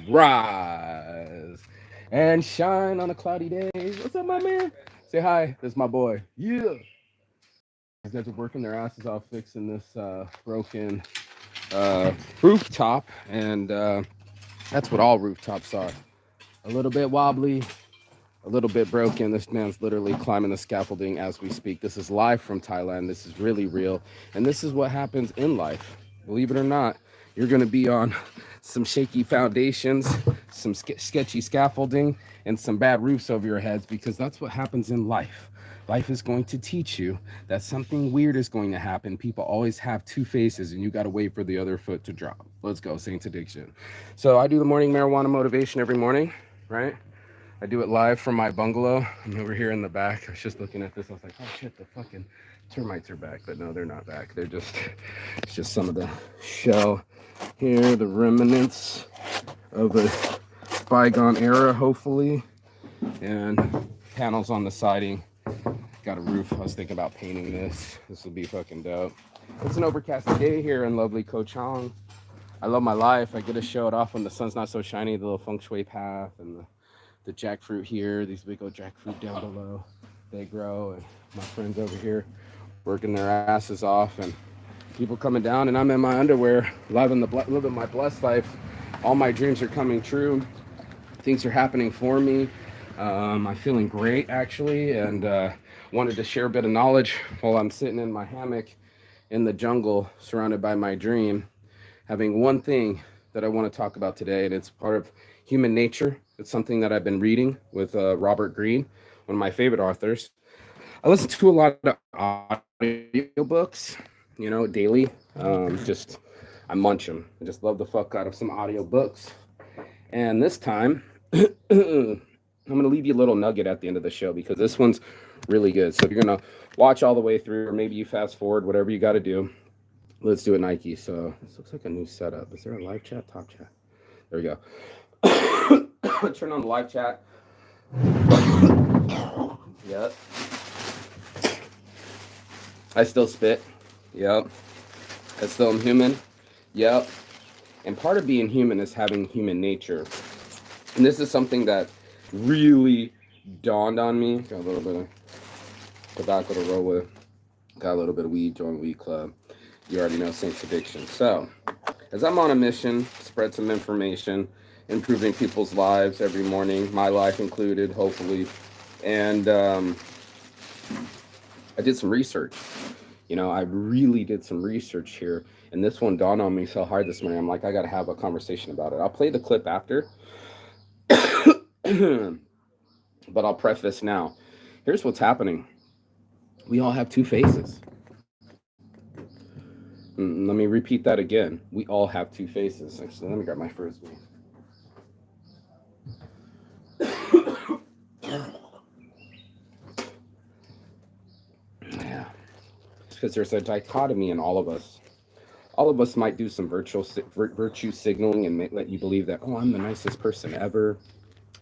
rise and shine on a cloudy day. What's up, my man? Say hi. This is my boy. Yeah. These guys are working their asses off fixing this broken rooftop, and that's what all rooftops are. A little bit wobbly, a little bit broken. This man's literally climbing the scaffolding as we speak. This is live from Thailand. This is really real. And this is what happens in life. Believe it or not, you're going to be on some shaky foundations, some sketchy scaffolding, and some bad roofs over your heads because that's what happens in life. Life is going to teach you that something weird is going to happen. People always have two faces, and you got to wait for the other foot to drop. Let's go, Saints Addiction. So I do the morning marijuana motivation every morning, right? I do it live from my bungalow. I'm over here in the back. I was just looking at this. I was like, oh shit, the fucking termites are back. But no, they're not back. They're just, it's just some of the shell here, the remnants of a bygone era, hopefully. And panels on the siding. Got a roof. I was thinking about painting this. This will be fucking dope. It's an overcast day here in lovely Koh Chang. I love my life. I get to show it off when the sun's not so shiny, the little feng shui path and the jackfruit here, these big old jackfruit down below, they grow, and my friends over here working their asses off, and people coming down, and I'm in my underwear, living my blessed life. All my dreams are coming true. Things are happening for me. I'm feeling great, actually, and wanted to share a bit of knowledge while I'm sitting in my hammock in the jungle, surrounded by my dream, having one thing that I want to talk about today, and it's part of human nature. It's something that I've been reading with Robert Greene, one of my favorite authors. I listen to a lot of audiobooks, daily. Just I munch them. I just love the fuck out of some audiobooks. And this time, I'm gonna leave you a little nugget at the end of the show because this one's really good. So if you're gonna watch all the way through, or maybe you fast forward, whatever you got to do. Let's do it, Nike. So this looks like a new setup. Is there a live chat? Top chat. There we go. Turn on the live chat. Yep. I still spit. Yep. I still am human. Yep. And part of being human is having human nature. And this is something that really dawned on me. Got a little bit of tobacco to roll with. Got a little bit of weed, join Weed Club. You already know Saints Addiction. So, as I'm on a mission, spread some information, improving people's lives every morning, my life included, hopefully. And I did some research. I really did some research here. And this one dawned on me so hard this morning. I'm like, I got to have a conversation about it. I'll play the clip after. But I'll preface now. Here's what's happening. We all have two faces. Let me repeat that again. We all have two faces. Actually, let me grab my frisbee. Yeah. It's because there's a dichotomy in all of us. All of us might do some virtue signaling and let you believe that, oh, I'm the nicest person ever.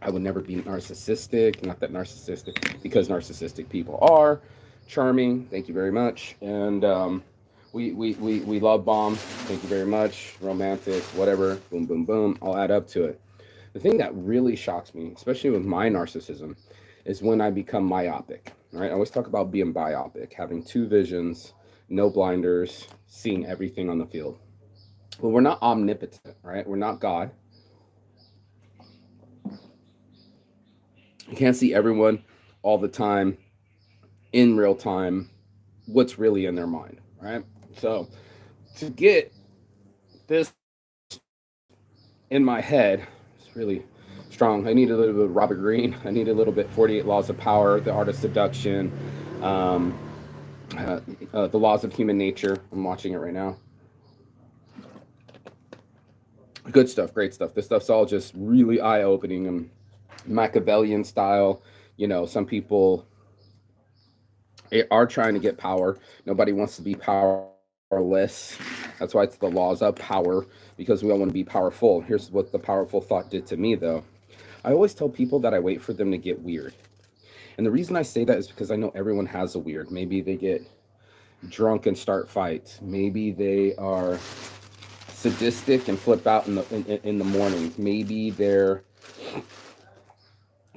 I would never be narcissistic. Not that narcissistic, because narcissistic people are charming. Thank you very much. And we love bomb. Thank you very much. Romantic, whatever. Boom, boom, boom. I'll add up to it. The thing that really shocks me, especially with my narcissism, is when I become myopic. Right? I always talk about being biopic, having two visions, no blinders, seeing everything on the field. Well, we're not omnipotent, right? We're not God. You can't see everyone all the time, in real time, what's really in their mind, right? So to get this in my head, it's really strong. I need a little bit of Robert Greene. I need a little bit 48 Laws of Power, The Art of Seduction, the Laws of Human Nature. I'm watching it right now. Good stuff, great stuff. This stuff's all just really eye-opening and Machiavellian style. Some people are trying to get power. Nobody wants to be powerless. That's why it's the laws of power, because we all want to be powerful. Here's what the powerful thought did to me, though. I always tell people that I wait for them to get weird. And the reason I say that is because I know everyone has a weird. Maybe they get drunk and start fights. Maybe they are sadistic and flip out in the mornings. Maybe they're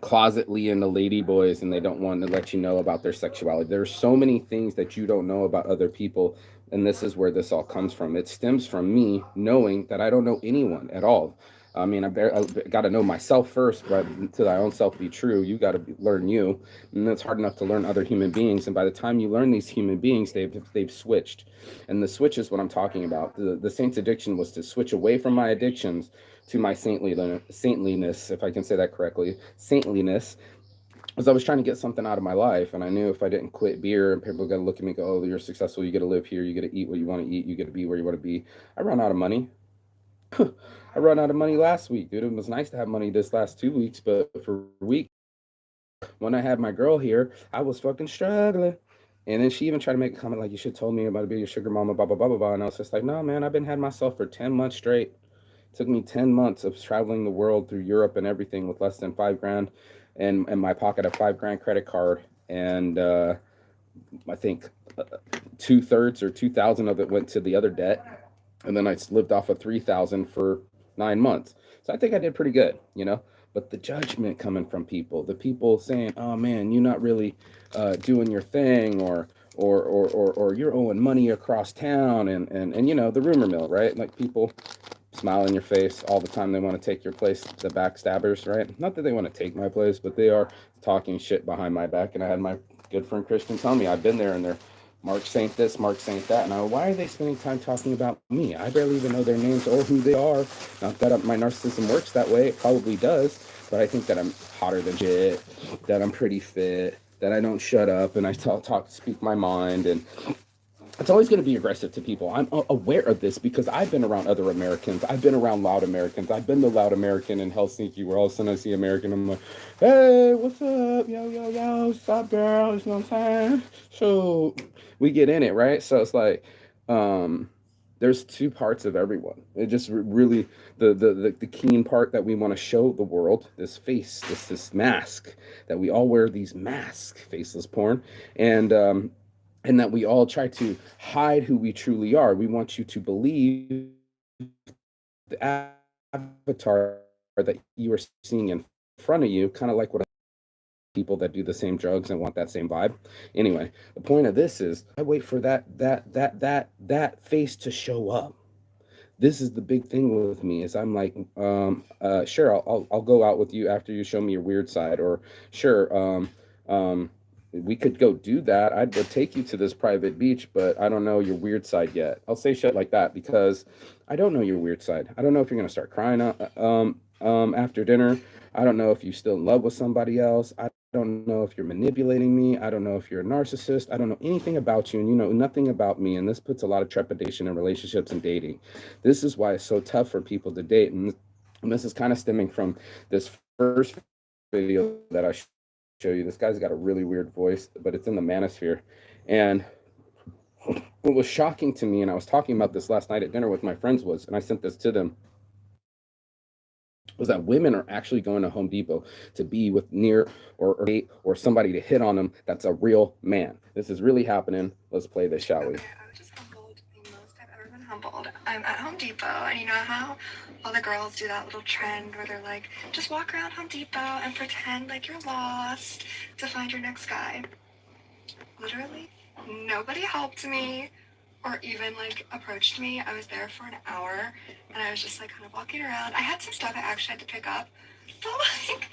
closetly into lady boys and they don't want to let you know about their sexuality. There's so many things that you don't know about other people, and this is where this all comes from. It stems from me knowing that I don't know anyone at all. I mean, I got to know myself first, but to thy own self be true, you got to learn you, and it's hard enough to learn other human beings. And by the time you learn these human beings, they've switched, and the switch is what I'm talking about. The saint's addiction was to switch away from my addictions to my saintliness, if I can say that correctly, saintliness, because I was trying to get something out of my life, and I knew if I didn't quit beer, and people got to look at me and go, "Oh, you're successful. You get to live here. You get to eat what you want to eat. You get to be where you want to be." I run out of money. I run out of money last week, dude. It was nice to have money this last 2 weeks, but for a week, when I had my girl here, I was fucking struggling. And then she even tried to make a comment like, "You should have told me about to be your sugar mama, blah blah blah blah blah." And I was just like, "No, man, I've been had myself for 10 months straight. It took me 10 months of traveling the world through Europe and everything with less than 5 grand, and in my pocket a 5 grand credit card, and I think 2/3 or 2,000 of it went to the other debt, and then I lived off of 3,000 for 9 months. So I think I did pretty good, you know. But the judgment coming from people, the people saying, "Oh man, you're not really doing your thing," or you're owing money across town, and you know the rumor mill, right? Like people smile in your face all the time. They want to take your place, the backstabbers, right? Not that they want to take my place, but they are talking shit behind my back. And I had my good friend Christian tell me I've been there, and they're Mark Saint this, Mark Saint that. And I go, why are they spending time talking about me? I barely even know their names or who they are. Not that my narcissism works that way. It probably does. But I think that I'm hotter than shit, that I'm pretty fit, that I don't shut up, and I speak my mind. And it's always going to be aggressive to people. I'm aware of this because I've been around other Americans. I've been around loud Americans. I've been the loud American in Helsinki where all of a sudden I see American. I'm like, "Hey, what's up? Yo, yo, yo, what's up, girl?" You know what I'm saying? So we get in it, right? So it's like, there's two parts of everyone. It just really the keen part that we want to show the world, this face, this mask, that we all wear these masks, faceless porn, and that we all try to hide who we truly are. We want you to believe the avatar that you are seeing in front of you, kind of like what people that do the same drugs and want that same vibe. Anyway, the point of this is I wait for that face to show up. This is the big thing with me is I'm like, sure, I'll go out with you after you show me your weird side, or sure, um, we could go do that. I'd take you to this private beach, but I don't know your weird side yet. I'll say shit like that because I don't know your weird side. I don't know if you're gonna start crying after dinner. I don't know if you're still in love with somebody else. I don't know if you're manipulating me. I don't know if you're a narcissist. I don't know anything about you, and you know nothing about me. And this puts a lot of trepidation in relationships and dating. This is why it's so tough for people to date. And this is kind of stemming from this first video that I show you. This guy's got a really weird voice, but it's in the manosphere. And what was shocking to me, and I was talking about this last night at dinner with my friends, was, and I sent this to them, was that women are actually going to Home Depot to be with near or somebody to hit on them that's a real man. This is really happening. Let's play this, shall we? Okay, I was just humbled, the most I've ever been humbled. I'm at Home Depot, and you know how all the girls do that little trend where they're like, just walk around Home Depot and pretend like you're lost to find your next guy. Literally, nobody helped me or even like approached me. I was there for an hour, and I was just like kind of walking around. I had some stuff I actually had to pick up, but like,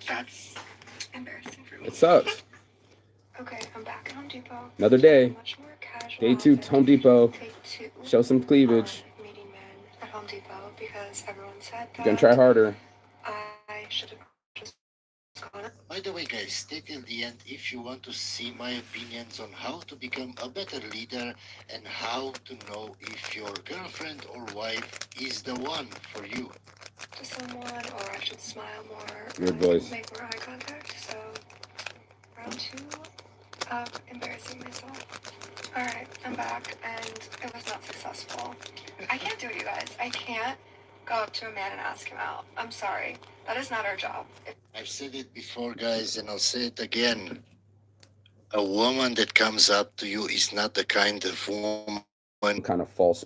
that's embarrassing for me. It sucks. Okay, I'm back at Home Depot. Another day. Much more casual Day 2, Home Depot. Day 2. Show some cleavage. Meeting men at Home Depot because everyone said that. You're gonna try harder. I should have just gone up. By the way, guys, stay till the end if you want to see my opinions on how to become a better leader and how to know if your girlfriend or wife is the one for you. To someone, or I should smile more. Weird voice. Make more eye contact. So, round 2 of embarrassing myself. Alright, I'm back, and it was not successful. I can't do it, you guys. I can't go up to a man and ask him out. I'm sorry. That is not our job. I've said it before, guys, and I'll say it again. A woman that comes up to you is not the kind of woman One. kind of false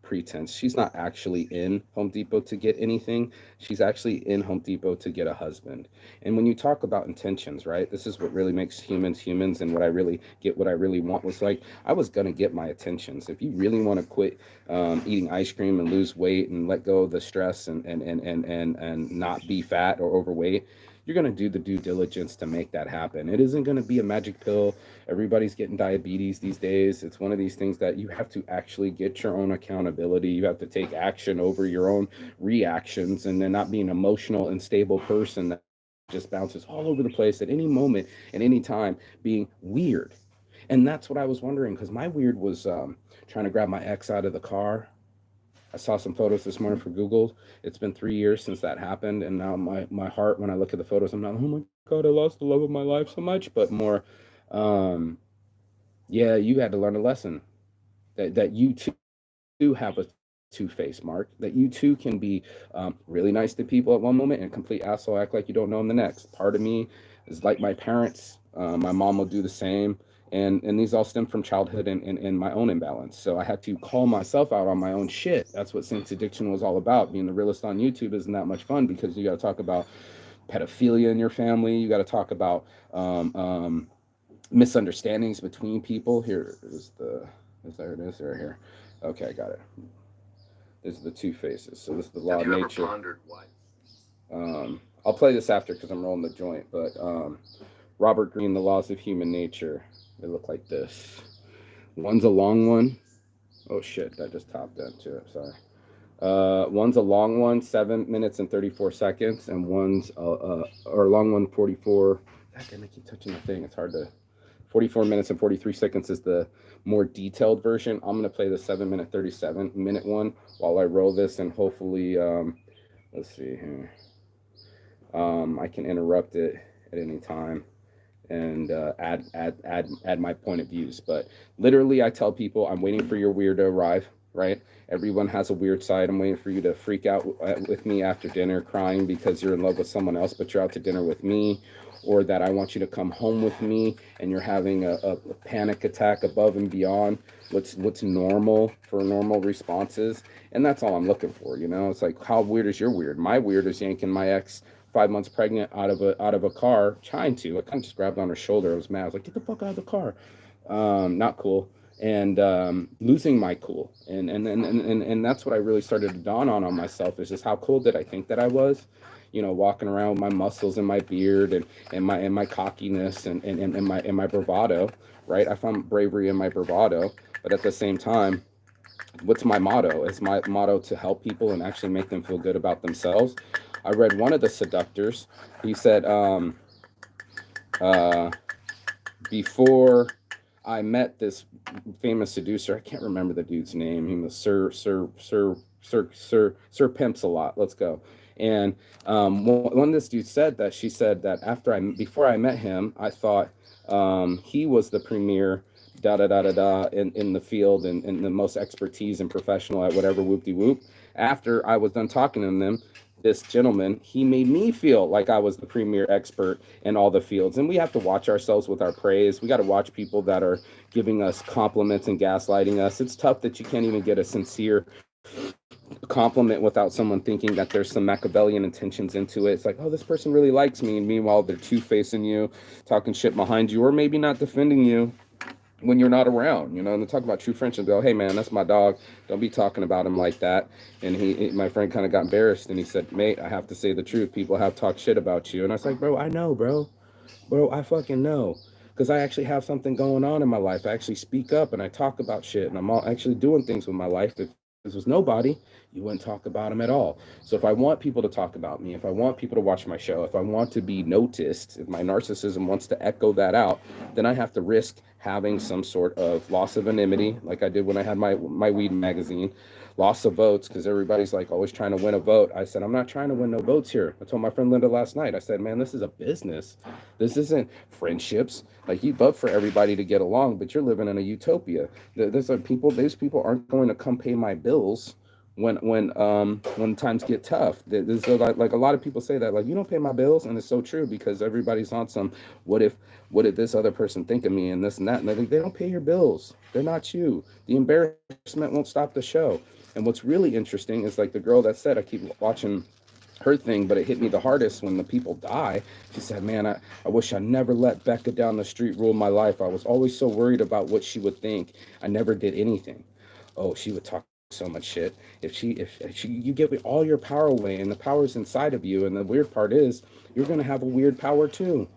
pretense. She's not actually in Home Depot to get anything. She's actually in Home Depot to get a husband. And when you talk about intentions, right? This is what really makes humans humans. And what I really want was like, I was going to get my attentions. If you really want to quit eating ice cream and lose weight and let go of the stress and not be fat or overweight, you're going to do the due diligence to make that happen. It isn't going to be a magic pill. Everybody's getting diabetes these days. It's one of these things that you have to actually get your own accountability. You have to take action over your own reactions, and then not be an emotional and stable person that just bounces all over the place at any moment and any time, being weird. And that's what I was wondering, because my weird was trying to grab my ex out of the car. I saw some photos this morning for Google. It's been 3 years since that happened, and now my heart, when I look at the photos, I'm not, oh my god, I lost the love of my life so much, but more, um, yeah, you had to learn a lesson that you too have a two-faced, Mark. That you too can be really nice to people at one moment and complete asshole, act like you don't know them the next. Part of me is like my parents. My mom will do the same. And these all stem from childhood and my own imbalance. So I had to call myself out on my own shit. That's what Saints Addiction was all about. Being the realist on YouTube isn't that much fun, because you got to talk about pedophilia in your family. You got to talk about misunderstandings between people. Here is there it is right here. Okay, I got it. This is the two faces. So this is the law of nature. Pondered why? I'll play this after because I'm rolling the joint. But Robert Greene, The Laws of Human Nature. They look like this. One's a long one. Oh shit, that just topped into it. Sorry. One's a long one, 7 minutes and 34 seconds, and one's or a long one, 44. God damn, I keep touching the thing. It's hard to. 44 minutes and 43 seconds is the more detailed version. I'm going to play the 7-minute, 37-minute one while I roll this, and hopefully, let's see here. I can interrupt it at any time and add my point of views. But literally, I tell people I'm waiting for your weird to arrive. Right? Everyone has a weird side. I'm waiting for you to freak out with me after dinner, crying because you're in love with someone else, but you're out to dinner with me, or that I want you to come home with me and you're having a panic attack above and beyond what's normal for normal responses. And that's all I'm looking for. You know, it's like, how weird is your weird? My weird is yanking my ex, 5 months pregnant, out of a car, trying to. I kind of just grabbed on her shoulder. I was mad. I was like, get the fuck out of the car. Not cool. And losing my cool. And that's what I really started to dawn on myself, is just how cool did I think that I was. You know, walking around with my muscles and my beard and my cockiness and my bravado, right? I found bravery in my bravado, but at the same time, what's my motto? Is my motto to help people and actually make them feel good about themselves. I read one of the seductors. He said, uh, before I met this famous seducer, I can't remember the dude's name. He was Sir Pimps a lot. Let's go. And one of this dude said that she said that before I met him, I thought he was the premier da da da da da in the field and the most expertise and professional at whatever whoop de whoop. After I was done talking to them, this gentleman, he made me feel like I was the premier expert in all the fields. And we have to watch ourselves with our praise. We got to watch people that are giving us compliments and gaslighting us. It's tough that you can't even get a sincere compliment without someone thinking that there's some Machiavellian intentions into it. It's like, oh, this person really likes me, and meanwhile they're two-facing you, talking shit behind you, or maybe not defending you when you're not around, you know. And they talk about true friendship, go, hey man, that's my dog, don't be talking about him like that. And my friend kind of got embarrassed, and he said, mate, I have to say the truth, people have talked shit about you. And I was like, bro, I know, bro, I fucking know, because I actually have something going on in my life. I actually speak up and I talk about shit, and I'm all actually doing things with my life. If this was nobody, you wouldn't talk about them at all. So if I want people to talk about me, if I want people to watch my show, if I want to be noticed, if my narcissism wants to echo that out, then I have to risk having some sort of loss of anonymity, like I did when I had my weed magazine, loss of votes, because everybody's like always trying to win a vote. I said, I'm not trying to win no votes here. I told my friend Linda last night, I said, man, this is a business. This isn't friendships. Like, you'd love for everybody to get along, but you're living in a utopia. Those people aren't going to come pay my bills when times get tough. So like a lot of people say that, like, you don't pay my bills, and it's so true, because everybody's on some, what if, what did this other person think of me, and this and that, and they don't pay your bills. They're not you. The embarrassment won't stop the show. And what's really interesting is, like, the girl that said, I keep watching her thing, but it hit me the hardest when the people die. She said, man, I wish I never let Becca down the street rule my life. I was always so worried about what she would think. I never did anything. Oh, she would talk so much shit. If she, you give all your power away, and the power's inside of you, and the weird part is, you're gonna have a weird power too.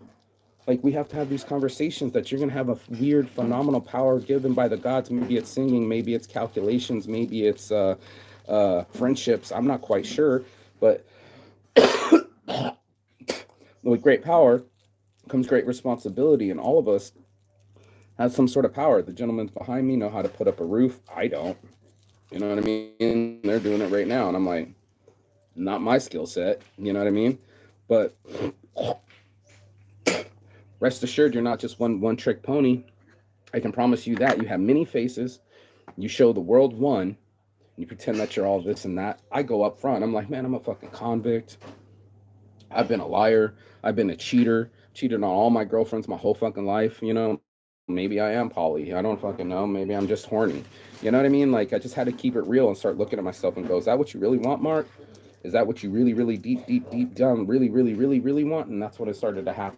Like, we have to have these conversations that you're gonna have a weird, phenomenal power given by the gods. Maybe it's singing, maybe it's calculations, maybe it's friendships. I'm not quite sure, but with great power comes great responsibility, and all of us have some sort of power. The gentlemen behind me know how to put up a roof. I don't. You know what I mean? They're doing it right now, and I'm like, not my skill set. You know what I mean? But rest assured, you're not just one trick pony. I can promise you that. You have many faces. You show the world one. You pretend that you're all this and that. I go up front. I'm like, man, I'm a fucking convict. I've been a liar. I've been a cheater. Cheated on all my girlfriends my whole fucking life. You know, maybe I am poly. I don't fucking know. Maybe I'm just horny. You know what I mean? Like, I just had to keep it real and start looking at myself and go, is that what you really want, Mark? Is that what you really, really deep down, really, really, really, really want? And that's what it started to happen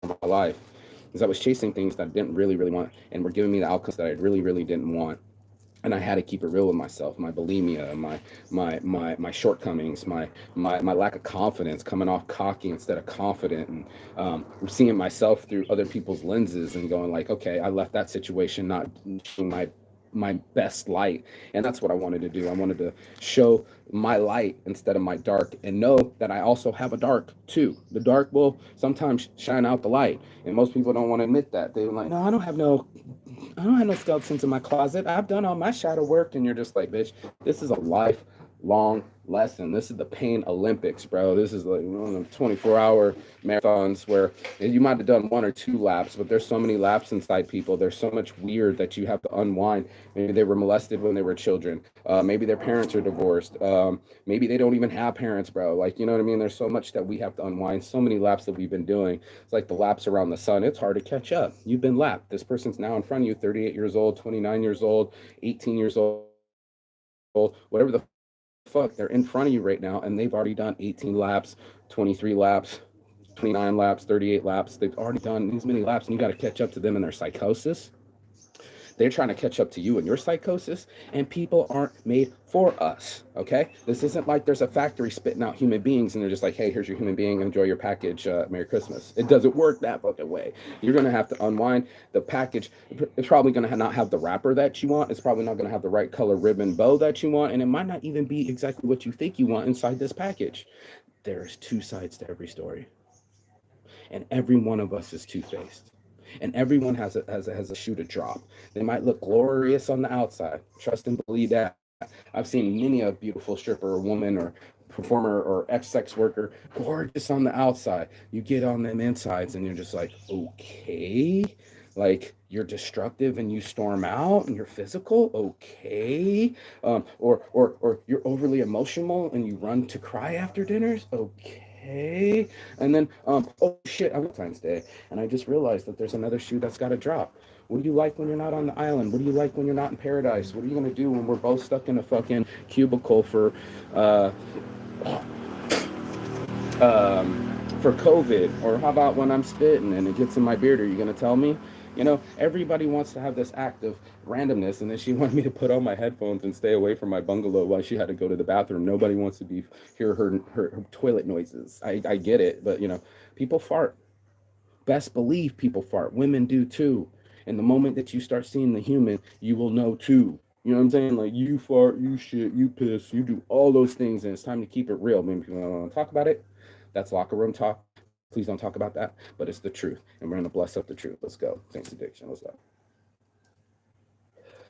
in my life. Is I was chasing things that I didn't really, really want, and were giving me the outcomes that I really, really didn't want. And I had to keep it real with myself. My bulimia, my shortcomings, my lack of confidence, coming off cocky instead of confident, and seeing myself through other people's lenses and going like, okay, I left that situation not showing my best light. And that's what I wanted to do. I wanted to show my light instead of my dark, and know that I also have a dark too. The dark will sometimes shine out the light, and most people don't want to admit that. They're like, no, I don't have no skeletons in my closet. I've done all my shadow work. And you're just like, bitch, this is a lifelong lesson. This is the pain Olympics, bro. This is like, 24-hour marathons where you might have done one or two laps, but there's so many laps inside people. There's so much weird that you have to unwind. Maybe they were molested when they were children. Maybe their parents are divorced. Maybe they don't even have parents, bro. Like, you know what I mean? There's so much that we have to unwind. So many laps that we've been doing. It's like the laps around the sun. It's hard to catch up. You've been lapped. This person's now in front of you, 38 years old, 29 years old, 18 years old, whatever the fuck. They're in front of you right now, and they've already done 18 laps, 23 laps, 29 laps, 38 laps. They've already done these many laps, and you got to catch up to them in their psychosis. They're trying to catch up to you and your psychosis, and people aren't made for us. Okay, this isn't like there's a factory spitting out human beings and they're just like, hey, here's your human being, enjoy your package, Merry Christmas. It doesn't work that fucking way. You're gonna have to unwind the package. It's probably gonna not have the wrapper that you want. It's probably not gonna have the right color ribbon bow that you want, and it might not even be exactly what you think you want inside this package. There's two sides to every story, and every one of us is two-faced, and everyone has a shoe to drop. They might look glorious on the outside. Trust and believe that. I've seen many a beautiful stripper or woman or performer or ex-sex worker gorgeous on the outside. You get on them insides and you're just like, okay, like, you're destructive and you storm out and you're physical, okay, or you're overly emotional and you run to cry after dinners, okay. And then oh shit, I'm Valentine's Day, and I just realized that there's another shoe that's got to drop. What do you like when you're not on the island? What do you like when you're not in paradise? What are you gonna do when we're both stuck in a fucking cubicle uh, for COVID? Or how about when I'm spitting and it gets in my beard? Are you gonna tell me? You know, everybody wants to have this act of randomness, and then she wanted me to put on my headphones and stay away from my bungalow while she had to go to the bathroom. Nobody wants to hear her toilet noises. I get it, but people fart. Best believe people fart. Women do too. And the moment that you start seeing the human, you will know too. You know what I'm saying? Like, you fart, you shit, you piss, you do all those things, and it's time to keep it real. Maybe people don't want to talk about it. That's locker room talk. Please don't talk about that. But it's the truth, and we're gonna bless up the truth. Let's go. Saints addiction. Let's go.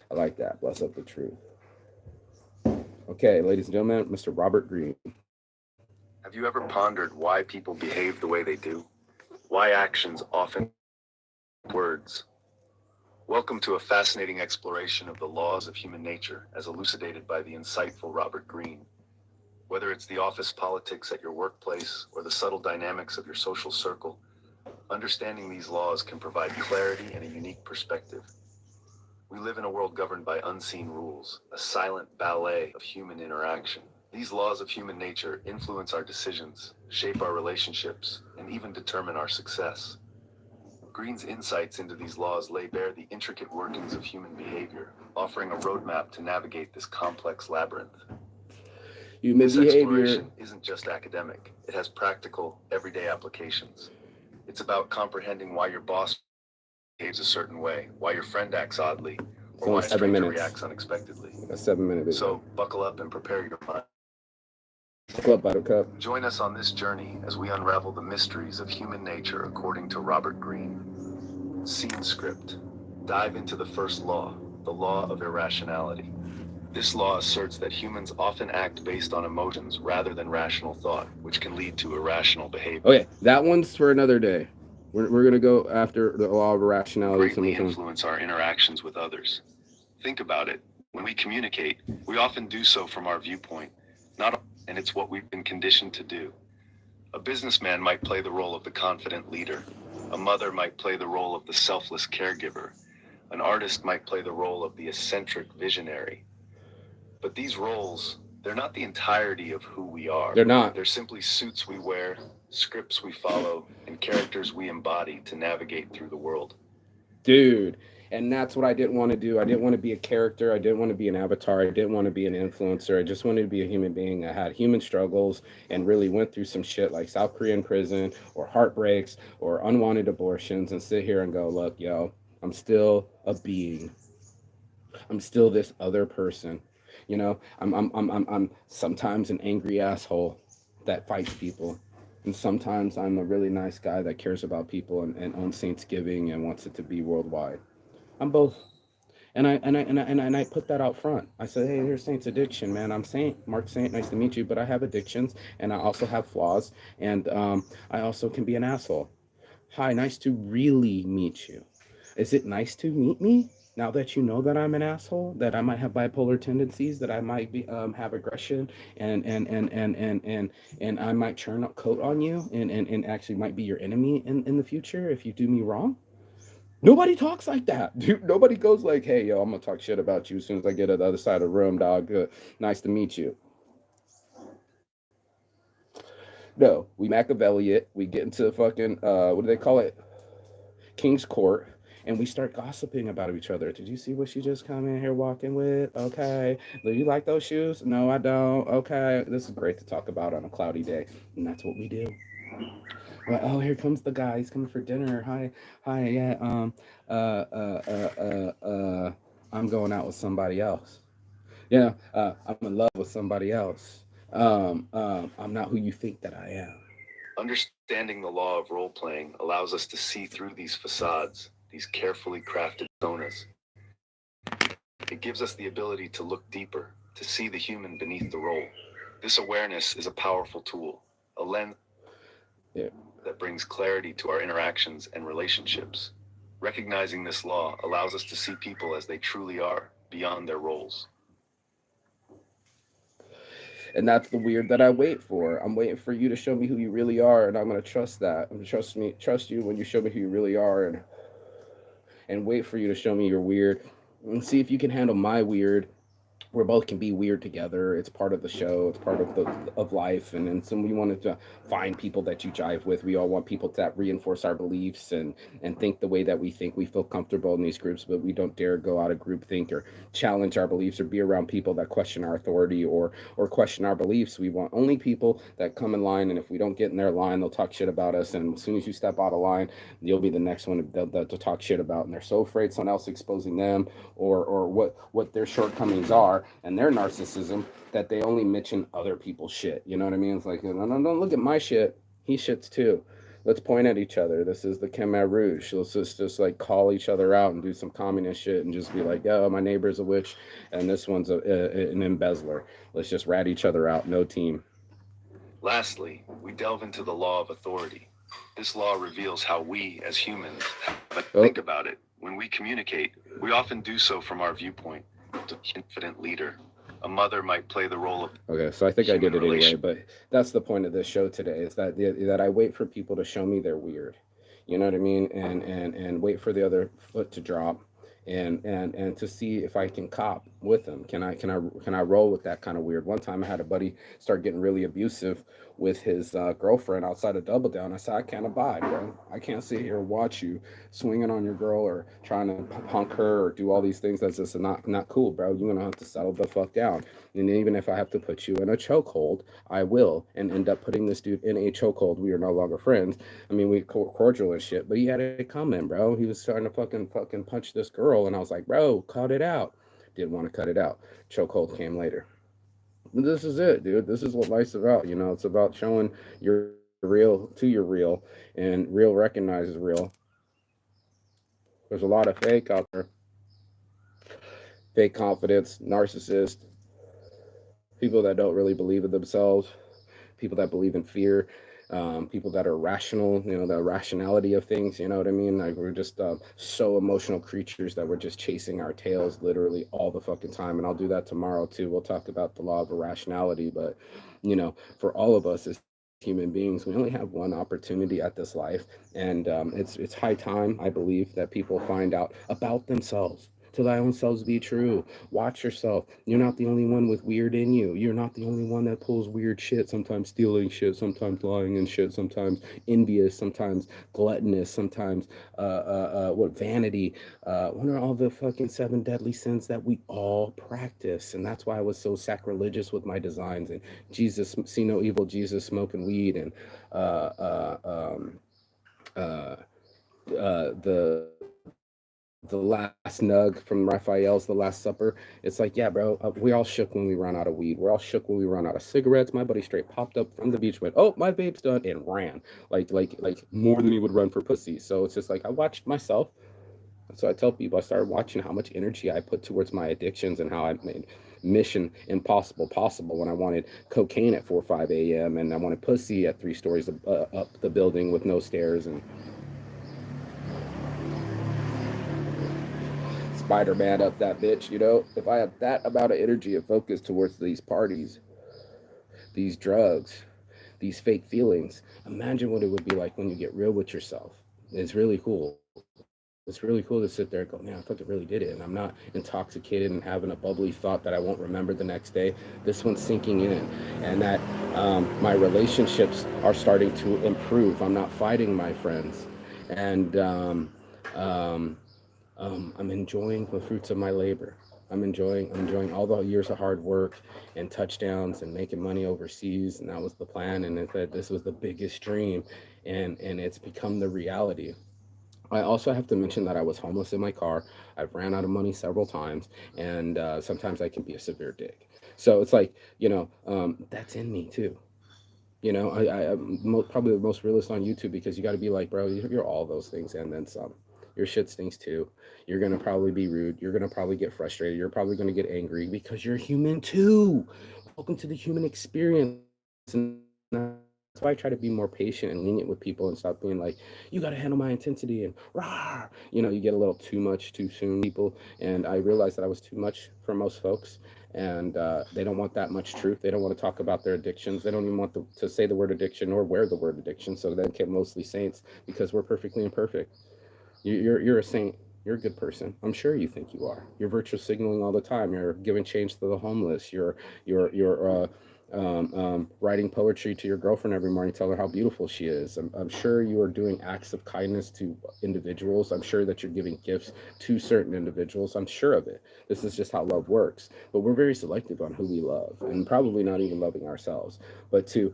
I like that. Bless up the truth. Okay, ladies and gentlemen, Mr. Robert Greene. Have you ever pondered why people behave the way they do? Why actions often words? Welcome to a fascinating exploration of the laws of human nature as elucidated by the insightful Robert Greene. Whether it's the office politics at your workplace or the subtle dynamics of your social circle, understanding these laws can provide clarity and a unique perspective. We live in a world governed by unseen rules, a silent ballet of human interaction. These laws of human nature influence our decisions, shape our relationships, and even determine our success. Greene's insights into these laws lay bare the intricate workings of human behavior, offering a roadmap to navigate this complex labyrinth. Human This behavior. exploration isn't just academic, it has practical, everyday applications. It's about comprehending why your boss behaves a certain way, why your friend acts oddly, It's or why only a 7 stranger minutes. reacts unexpectedly. A 7-minute video. So, buckle up and prepare your mind. Club Buttercup. Join us on this journey as we unravel the mysteries of human nature according to Robert Greene. Scene script. Dive into the first law, the law of irrationality. This law asserts that humans often act based on emotions rather than rational thought, which can lead to irrational behavior. Okay, that one's for another day. We're going to go after the law of irrationality. Greatly influence our interactions with others. Think about it. When we communicate, we often do so from our viewpoint, and it's what we've been conditioned to do. A businessman might play the role of the confident leader. A mother might play the role of the selfless caregiver. An artist might play the role of the eccentric visionary. But these roles, they're not the entirety of who we are. They're not. They're simply suits we wear, scripts we follow, and characters we embody to navigate through the world. Dude. And that's what I didn't want to do. I didn't want to be a character. I didn't want to be an avatar. I didn't want to be an influencer. I just wanted to be a human being that had human struggles and really went through some shit like South Korean prison or heartbreaks or unwanted abortions and sit here and go, look, yo, I'm still a being. I'm still this other person. You know, I'm sometimes an angry asshole that fights people. And sometimes I'm a really nice guy that cares about people and owns Saintsgiving and wants it to be worldwide. I'm both. And I put that out front. I said, hey, here's Saint's addiction, man. I'm Saint, Mark Saint. Nice to meet you, but I have addictions, and I also have flaws, and I also can be an asshole. Hi, nice to really meet you. Is it nice to meet me? Now that you know that I'm an asshole, that I might have bipolar tendencies, that I might be have aggression, and I might turn up coat on you, and actually might be your enemy in the future if you do me wrong. Nobody talks like that, dude. Nobody goes like, hey, yo, I'm gonna talk shit about you as soon as I get to the other side of the room, dog. Nice to meet you. No, we Machiavelli it. We get into fucking, what do they call it? King's Court. And we start gossiping about each other. Did you see what she just come in here walking with? Okay. Do you like those shoes? No, I don't. Okay. This is great to talk about on a cloudy day. And that's what we do. Well, oh, here comes the guy. He's coming for dinner. Hi, yeah. I'm going out with somebody else. Yeah, I'm in love with somebody else. I'm not who you think that I am. Understanding the law of role playing allows us to see through these facades, these carefully crafted personas. It gives us the ability to look deeper, to see the human beneath the role. This awareness is a powerful tool, a lens that brings clarity to our interactions and relationships. Recognizing this law allows us to see people as they truly are, beyond their roles. And that's the weird that I wait for. I'm waiting for you to show me who you really are, and I'm gonna trust that. I'm gonna trust you when you show me who you really are, and wait for you to show me your weird, and see if you can handle my weird. We both can be weird together. It's part of the show. It's part of life. And so we wanted to find people that you jive with. We all want people that reinforce our beliefs and think the way that we think. We feel comfortable in these groups, but we don't dare go out of group think or challenge our beliefs or be around people that question our authority or question our beliefs. We want only people that come in line, and if we don't get in their line, they'll talk shit about us. And as soon as you step out of line, you'll be the next one to talk shit about. And they're so afraid someone else exposing them or what their shortcomings are and their narcissism that they only mention other people's shit. You know what I mean? It's like, no, don't look at my shit. He shits too. Let's point at each other. This is the Khmer Rouge. Let's just like call each other out and do some communist shit and just be like, yo, my neighbor's a witch and this one's an embezzler. Let's just rat each other out. No team. Lastly, we delve into the law of authority. This law reveals how we, as humans, think about it. When we communicate, we often do so from our viewpoint. The confident leader. A mother might play the role of Okay, so I think I human did it anyway, relation. but that's the point of this show today is that I wait for people to show me they're weird. You know what I mean? And wait for the other foot to drop and to see if I can cop with them. Can I roll with that kind of weird? One time I had a buddy start getting really abusive with his girlfriend outside of Double Down. I said, I can't abide, bro. I can't sit here and watch you swinging on your girl or trying to punk her or do all these things. That's just not cool, bro. You're gonna have to settle the fuck down. And even if I have to put you in a chokehold, I will, and end up putting this dude in a chokehold. We are no longer friends. I mean, we cordial and shit, but he had it coming, bro. He was trying to fucking punch this girl, and I was like, bro, cut it out. Didn't want to cut it out. Chokehold came later. This is it, dude. This is what life's about. You know, it's about showing you're real to you're real, and real recognizes real. There's a lot of fake out there, fake confidence, narcissists, people that don't really believe in themselves, people that believe in fear, people that are rational, you know, the rationality of things, you know what I mean? Like we're just so emotional creatures that we're just chasing our tails literally all the fucking time. And I'll do that tomorrow too. We'll talk about the law of irrationality, but you know, for all of us as human beings, we only have one opportunity at this life, and it's high time, I believe, that people find out about themselves. To thy own selves be true. Watch yourself. You're not the only one with weird in you. You're not the only one that pulls weird shit, sometimes stealing shit, sometimes lying and shit, sometimes envious, sometimes gluttonous, sometimes what vanity. What are all the fucking seven deadly sins that we all practice? And that's why I was so sacrilegious with my designs and Jesus, see no evil, Jesus smoking weed and uh, uh, um, uh, the last nug from Raphael's The Last Supper. It's like, yeah, bro, we all shook when we run out of weed. We're all shook when we run out of cigarettes. My buddy straight popped up from the beach, went, "Oh, my vape's done," and ran like more than he would run for pussy. So it's just like I watched myself. So I tell people I started watching how much energy I put towards my addictions and how I made mission impossible possible when I wanted cocaine at 4 or 5 a.m. and I wanted pussy at 3 stories up the building with no stairs and Spider-Man up that bitch, you know? If I had that amount of energy and focus towards these parties, these drugs, these fake feelings, imagine what it would be like when you get real with yourself. It's really cool. It's really cool to sit there and go, man, I fucking really did it. And I'm not intoxicated and having a bubbly thought that I won't remember the next day. This one's sinking in. And that my relationships are starting to improve. I'm not fighting my friends. And um, I'm enjoying the fruits of my labor. I'm enjoying all the years of hard work and touchdowns and making money overseas, and that was the plan. And this was the biggest dream, and it's become the reality. I also have to mention that I was homeless in my car. I've ran out of money several times, and sometimes I can be a severe dick. So it's like, that's in me too. Probably the most realist on YouTube because you got to be like, bro, you're all those things and then some. Your shit stinks too. You're gonna probably be rude. You're gonna probably get frustrated. You're probably gonna get angry because you're human too. Welcome to the human experience, and that's why I try to be more patient and lenient with people and stop being like, you got to handle my intensity and rah. You get a little too much too soon with people, and I realized that I was too much for most folks, and they don't want that much truth. They don't want to talk about their addictions. They don't even want to say the word addiction or wear the word addiction. So they get mostly saints because we're perfectly imperfect. You're a saint. You're a good person. I'm sure you think you are. You're virtue signaling all the time. You're giving change to the homeless. You're writing poetry to your girlfriend every morning, tell her how beautiful she is. I'm sure you are doing acts of kindness to individuals. I'm sure that you're giving gifts to certain individuals. I'm sure of it. This is just how love works. But we're very selective on who we love, and probably not even loving ourselves. But to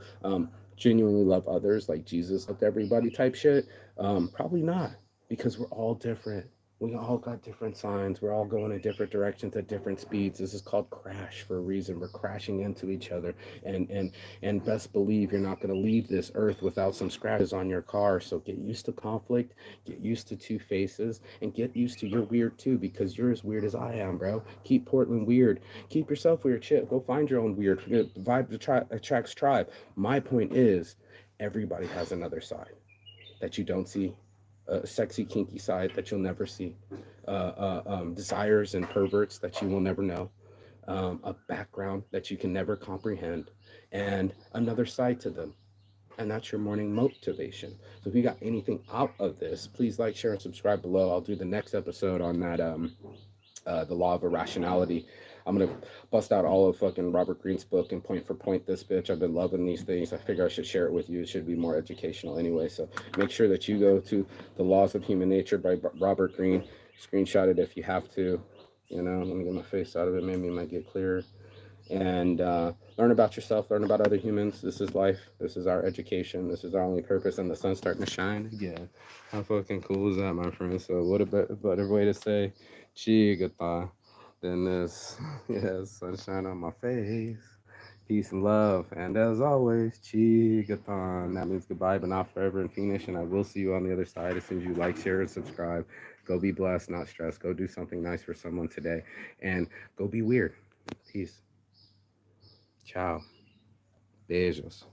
genuinely love others like Jesus loved everybody type shit, probably not, because we're all different. We all got different signs. We're all going in different directions at different speeds. This is called crash for a reason. We're crashing into each other, and best believe you're not going to leave this earth without some scratches on your car. So get used to conflict, get used to two faces, and get used to you're weird too, because you're as weird as I am, bro. Keep Portland weird. Keep yourself weird. Shit, go find your own weird. Vibe attracts tribe. My point is, everybody has another side that you don't see a sexy, kinky side that you'll never see, desires and perverts that you will never know, a background that you can never comprehend, and another side to them. And that's your morning motivation. So if you got anything out of this, please like, share, and subscribe below. I'll do the next episode on that, the law of irrationality. I'm gonna bust out all of fucking Robert Greene's book and point for point this bitch. I've been loving these things. I figure I should share it with you. It should be more educational anyway. So make sure that you go to The Laws of Human Nature by Robert Greene. Screenshot it if you have to. You know, let me get my face out of it. Maybe it might get clearer. And learn about yourself, learn about other humans. This is life. This is our education. This is our only purpose. And the sun's starting to shine again. How fucking cool is that, my friend? So what a better way to say Chigata than this? Yes, sunshine on my face. Peace and love. And as always, Chigathon. That means goodbye, but not forever and finish. And I will see you on the other side as soon as you like, share, and subscribe. Go be blessed, not stressed. Go do something nice for someone today. And go be weird. Peace. Ciao. Beijos.